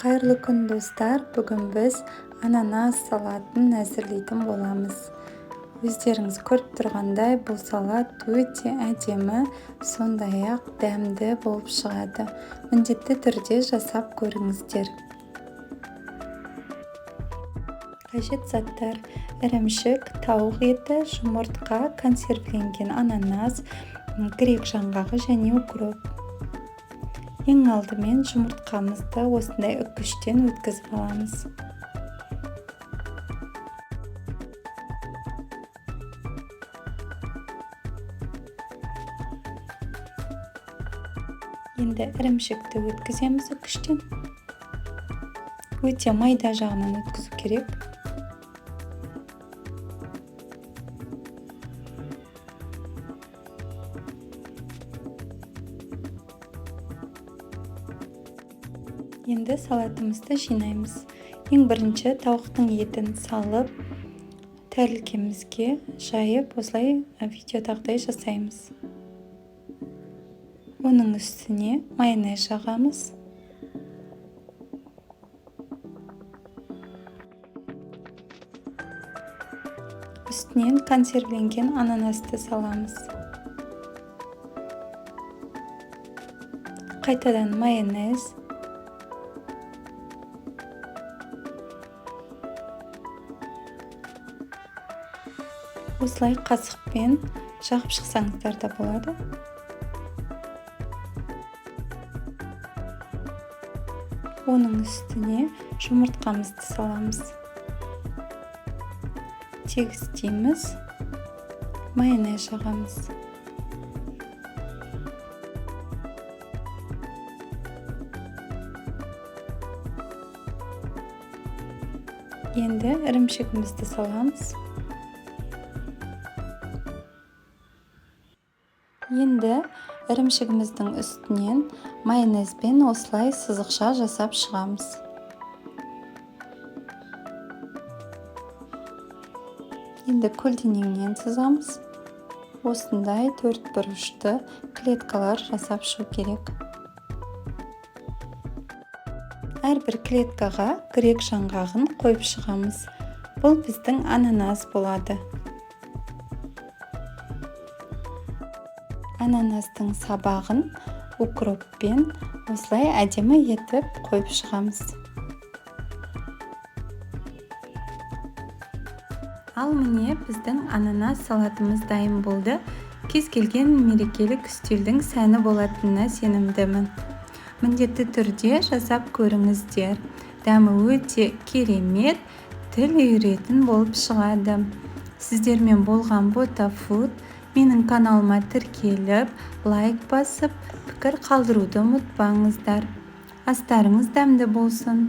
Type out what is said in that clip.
Қайырлы күн достар, бүгін біз ананас салатын әзірлейтін боламыз. Өздеріңіз көріп тұрғандай, бұл салат өте әдемі, сондай-ақ дәмді болып шығады. Міндетті түрде жасап көріңіздер. Қажет заттар: ірімшік, тауық еті, жұмыртқа, консервіленген ананас, грек жаңғағы және укроп. Ең алдымен жұмыртқамызды осындай үккіштен өткізіп аламыз. Енді ірімшікті өткіземіз үккіштен. Өте майда жағынан өткізу керек. Енді салатымызды жинаймыз. Ең бірінші тауықтың етін салып, тәрелкемізге жайып, осылай видеодағыдай жасаймыз. Оның үстіне майонез жағамыз. Үстінен консервіленген ананасты саламыз. Қайтадан майонез. Осылай қасықпен жағып шықсаңыздар да болады. Оның үстіне жұмыртқамызды саламыз. Тегістейміз. Майонез жағамыз. Енді ірімшігімізді саламыз. Енді ірімшігіміздің үстінен майонезбен осылай сызықша жасап шығамыз. Енді көлденеңнен сызамыз. Осындай төрт бұрышты клеткалар жасап шығу керек. Әрбір клеткаға грек жаңғағын қойып шығамыз. Бұл біздің ананас болады. Ананастың сабағын укроппен осылай әдемі етіп қойып шығамыз. Ал міне біздің ананас салатымыз дайын болды. Кез келген мерекелік үстелдің сәні болатынына сенімдімін. Міндетті түрде жасап көріңіздер. Дәмі өте керемет, тіл үйіретін болып шығады. Сіздермен болған Ботафуд. Менің каналыма тіркеліп, лайк басып, пікір қалдыруды ұмытпаңыздар. Астарыңыз дәмді болсын.